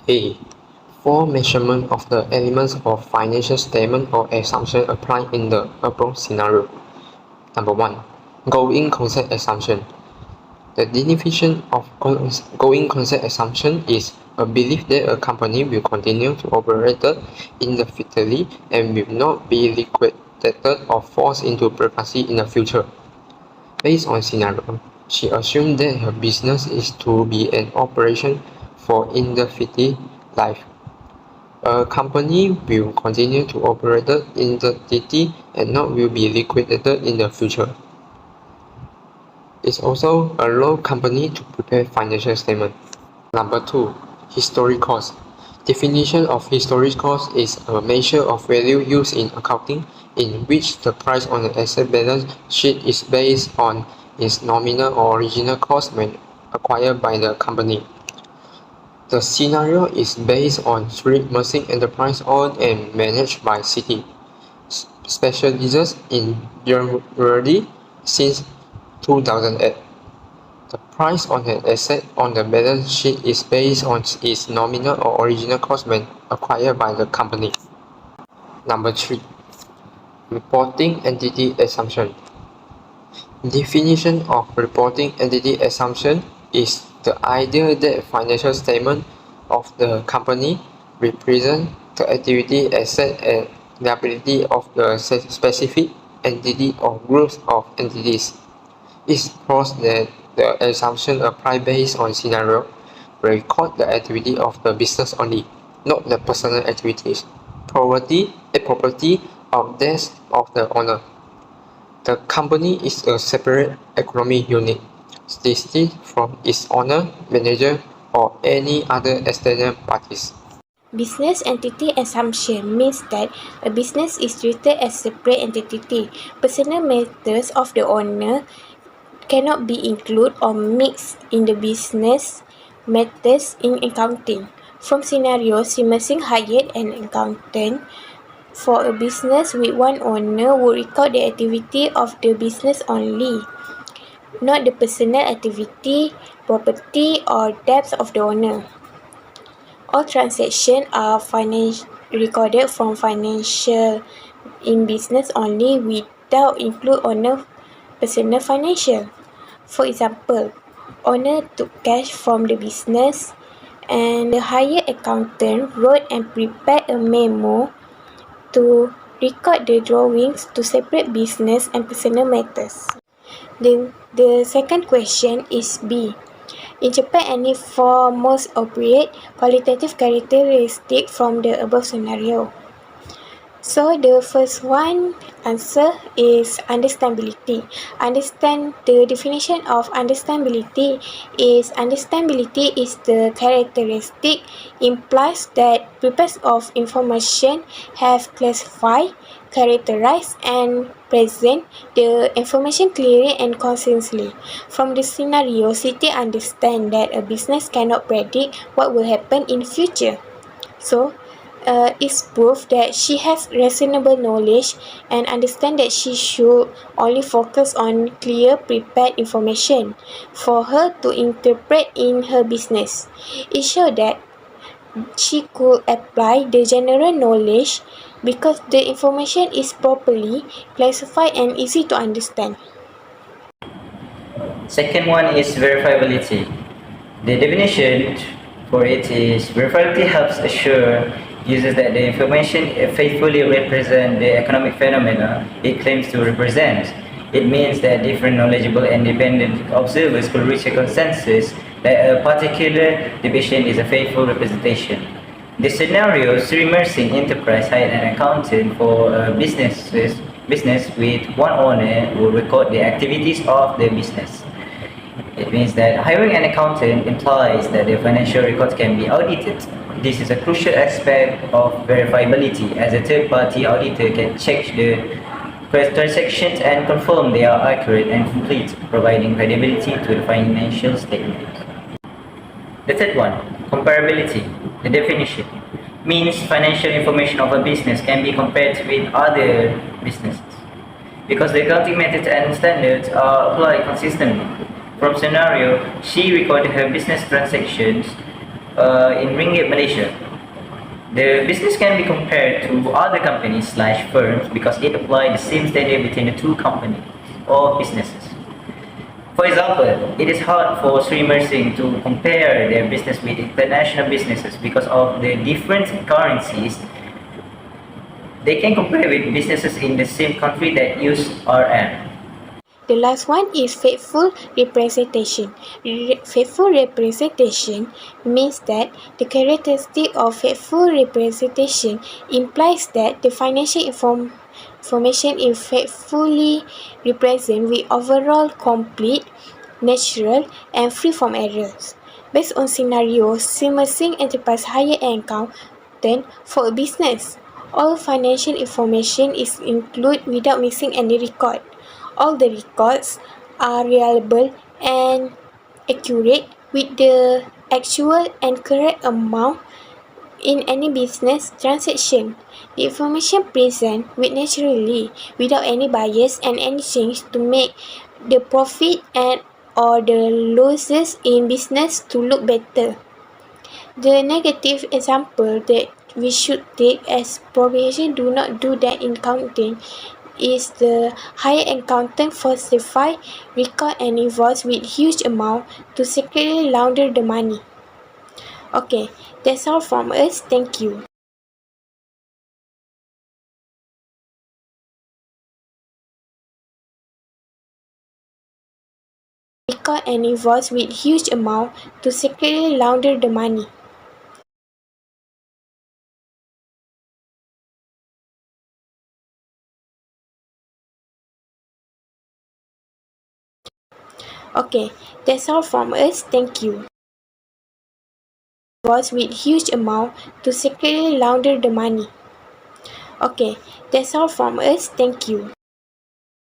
A. For measurement of the elements of financial statement or assumption applied in the above scenario. Number 1. Going concern assumption. The definition of going concern assumption is a belief that a company will continue to operate indefinitely and will not be liquidated or forced into bankruptcy in the future. Based on scenario, she assumed that her business is to be an operation for indefinite life. A company will continue to operate indefinitely and not will be liquidated in the future. It also allows company to prepare financial statement. Number 2. Historic cost. Definition of historic cost is a measure of value used in accounting in which the price on the asset balance sheet is based on its nominal or original cost when acquired by the company. The scenario is based on Street Nursing Enterprise owned and managed by Citi, specializes in jewelry since 2008. The price on an asset on the balance sheet is based on its nominal or original cost when acquired by the company. Number 3. Reporting entity assumption. Definition of reporting entity assumption is the idea that financial statement of the company represent the activity, asset, and liability of the specific entity or groups of entities. It supports that the assumption applied based on scenario record the activity of the business only, not the personal activities, property of death of the owner. The company is a separate economic unit, distinct from its owner, manager, or any other external parties. Business entity assumption means that a business is treated as a separate entity. Personal matters of the owner cannot be included or mixed in the business matters in accounting. From scenarios, Simersing hired an accountant for a business with one owner would record the activity of the business only, not the personal activity, property, or debts of the owner. All transactions are recorded from financial in business only without include owner personal financial. For example, owner took cash from the business and the hired accountant wrote and prepared a memo to record the drawings to separate business and personal matters. The second question is B. In Japan, any four most appropriate qualitative characteristics from the above scenario. So the first one answer is understandability. The definition of understandability is the characteristic implies that purpose of information have classified, characterized, and present the information clearly and concisely. From the scenario, Citi understand that a business cannot predict what will happen in future. So is proof that she has reasonable knowledge and understand that she should only focus on clear prepared information for her to interpret in her business. It shows that she could apply the general knowledge because the information is properly classified and easy to understand. Second one is verifiability. The definition for it is verifiability helps assure users that the information faithfully represents the economic phenomena it claims to represent. It means that different knowledgeable and independent observers could reach a consensus that a particular depiction is a faithful representation. The scenario, Sri Nursing Enterprise hired an accountant for business with one owner who record the activities of the business. It means that hiring an accountant implies that the financial records can be audited. This is a crucial aspect of verifiability, as a third-party auditor can check the transactions and confirm they are accurate and complete, providing credibility to the financial statement. The third one, comparability. The definition means financial information of a business can be compared with other businesses because the accounting methods and standards are applied consistently. From scenario, she recorded her business transactions in Ringgit Malaysia. The business can be compared to other companies/firms because it applies the same standard between the two companies or businesses. For example, it is hard for Sri Mersing to compare their business with international businesses because of the different currencies. They can compare with businesses in the same country that use RM. The last one is faithful representation. Faithful representation means that the characteristic of faithful representation implies that the financial information is faithfully represented with overall complete, natural, and free from errors. Based on scenarios, Sri Mersing Enterprise hire an accountant for a business. All financial information is included without missing any record. All the records are reliable and accurate with the actual and correct amount in any business transaction. The information present with naturally without any bias and any change to make the profit and or the losses in business to look better. The negative example that we should take as probation do not do that in accounting is the hire accountant falsify record and invoice with huge amount to secretly launder the money. Okay, that's all from us. Thank you. Record and invoice with huge amount to secretly launder the money. Okay, that's all from us. Thank you. Invoice with huge amount to secretly launder the money. Okay, that's all from us. Thank you.